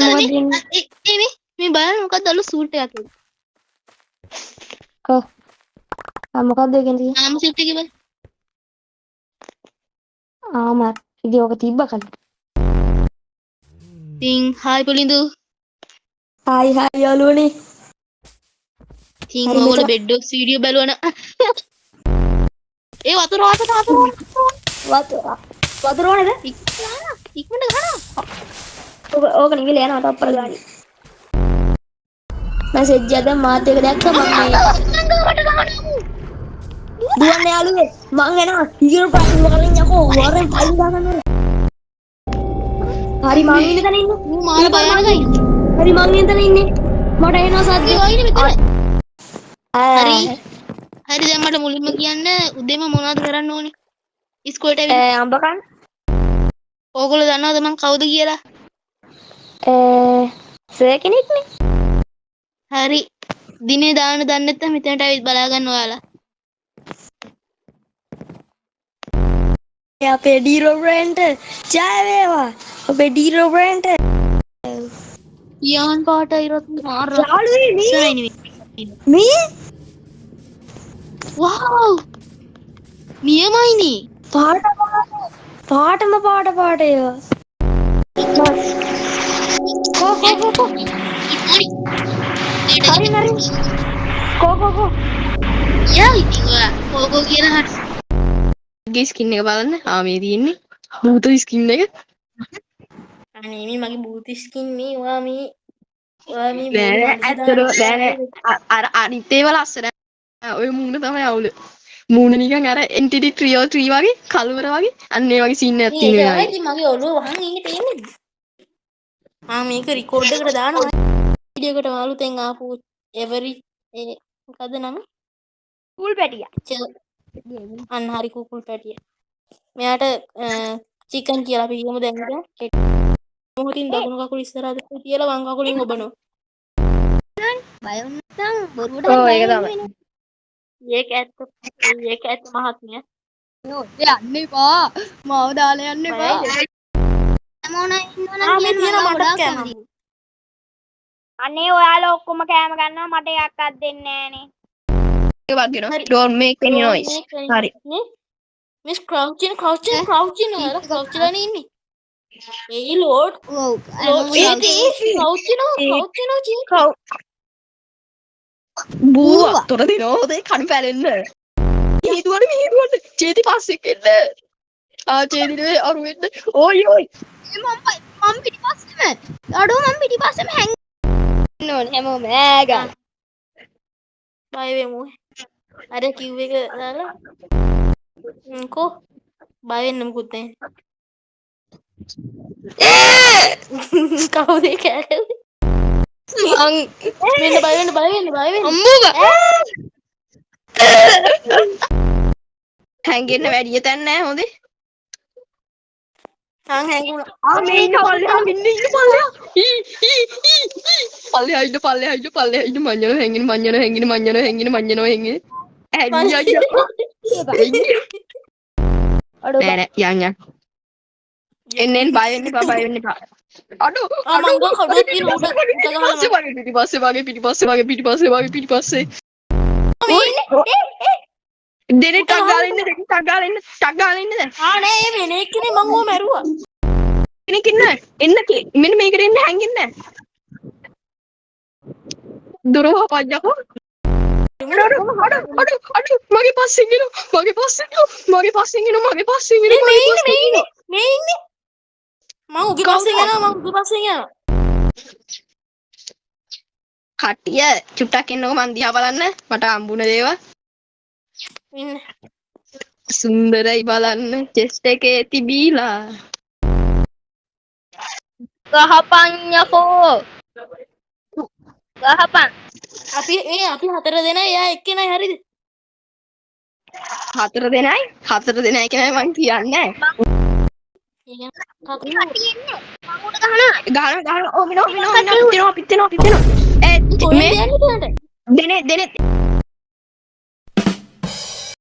මොකක්ද වෙන්නේ? මේ බලන්න මොකක්ද අලු සූට් එකක්. කො මොකක්ද ඒකෙන් තියෙන්නේ? ආම සූට් එකේ බලන්න. ආමර් ඉතින් ඔක තිබ්බ කලින්. ඉතින් හායි පොලින්දු. හායි යාළුවනේ. ඉතින් හරි ඔයගොල්ලෝ මෙතන බෙඩ්ඩොක්ස් වීඩියෝ බලවන. ඒ වතුර වතුර ඕනේද? ඉක්මනට ගහනවා. ඕක නිවිල යනවා තප්පර ගානේ. මැසේජ් එක මාත් එක දැක්ක මම මේ දුවන්න යාළුවේ මං එනවා ඊගොල්ලෝ පයින් වලින් යකෝ වරෙන් පයින් දාගන්න ඕනේ. හරි මං ඉන්න තැන ඉන්න. මාර බයනකයි. හරි මං ඉන්න තැන ඉන්නේ. මට එනවා සද්ද. හරි. හරි දැන් මට මුලින්ම කියන්න උදේම මොනවද කරන්න ඕනේ? ඉස්කෝලේට ඇවිල්ලා. අම්බ කන්න. ඕගොල්ලෝ දන්නවද මං කවුද කියලා? සර් කෙනෙක්නේ. හරි. දිනේ දාන්න දන්නේ නැත්නම් මෙතනට ඇවිත් බලා ගන්න ඔයාලා. අපේ ඩීරෝ බ්‍රෑන්ඩ් ජය වේවා. අපේ ඩීරෝ බ්‍රෑන්ඩ් යහන් පාට ඉරත් මාර යාළුවේ ඉස්සරහින් මේ වව් නියමයිනේ. පාටම පාට ඒවා. කෝ හරි කෝ යා ඉතින් ඔයා කෝකෝ කියලා හරි. ගේ ස්කින් එක බලන්න. මේ තියෙන්නේ භූත ස්කින් එක. අනේ මේ මගේ භූත ස්කින් මේ ඔයා මේ අර අනිත් ඒවා ලස්සන. ඔය මූණ තමයි අවුල. මූණ නිකන් අර එන්ටිටි ට්‍රියෝ 3 වගේ කලවර වගේ අන්න ඒ වගේ සීන් එකක් තියෙනවා. ඒක තමයි ඉතින් මගේ ඔළුව වහන් ඉන්නේ තේන්නේ. මේක රෙකෝඩ් එකට දානවා. වීඩියෝ එකට අලුතෙන් ආපු එවරි මොකද්ද නම? කූල් පැටියා. අන්න හරි කුකුල් පැටිය. මෙයාට චිකන් කියලා අපි කියමු දැන් ඉතින්. මොහොතින් දකුණු කකුල ඉස්සරහට තියලා වම් කකුලින් ඔබනවා. බය නැත්නම් බොරුවට හරි බය වෙන්නේ. ඒක ඇත්ත මහත්මිය. නෝ යන්න එපා. මාව දාලා යන්න එපා. මොනවා ඉන්නවනම් කියන්න මට කැමති. අනේ ඔයාලා ඔක්කොම කෑම ගන්නවා මට එකක්වත් දෙන්නේ නෑනේ. ඒ වගේ don't make any noise. හරි. මිස් crouching ඔයාලා ඉන්නේ. ඒ ලෝඩ්. ඔව්. බූවා තොර දිනෝද කණු පැලෙන්න. මිහිදුවට චේති පස්සෙක් එන්න. චේතිනේ අරු වෙන්න. ඕයි. මම පිටිපස්සෙම. අඩෝ මම පිටිපස්සෙම හැංගින්න ඕනේ හැමෝම ඈගා. බය වෙමු. අර කිව් එක දාලා. කො බය වෙන්න මොකුත් නැහැ. කවුද කෑවේ? මෙන්න බය වෙන්න අම්මෝ හැංගෙන්න වැඩිය තැන් නෑ හොඳේ. හැංගුණා. මේ ඉන්න පල්ලෙහා ඉන්න පල්ලෙහා ඉන්න මඤ්ඤණෝ හැංගින ඇයි නෑ යන් එන්න බය වෙන්න එපා. අඩෝ පිටිපස්සේ දෙනෙක් ටක් ගාලා ඉන්න දැන්. නෑ මේ වෙන එක්කනේ මං ඕව මැරුවා. කෙනෙක් ඉන්න මෙන්න මේකට එන්න හැංගෙන්නේ නෑ. දොරව පජ්ජකෝ. අඩෝ මගේ පස්සෙන් එනවා. මේ ඉන්නේ. මං උගේ පස්සෙන් යනවා. කට්ටිය චුට්ටක් එන්නකෝ මං දිහා බලන්න. මට හම්බුන දේවල්. ඉන්න. සුන්දරයි බලන්න චෙස්ට් එකේ තිබීලා. ගහපන් යකෝ. ගහපන්. අපි හතර දෙනා එයා එක්කෙනයි හරිද? හතර දෙනයි කියලා මං කියන්නේ නැහැ. ගහනවා. පිටෙනවා. මේ දෙනේ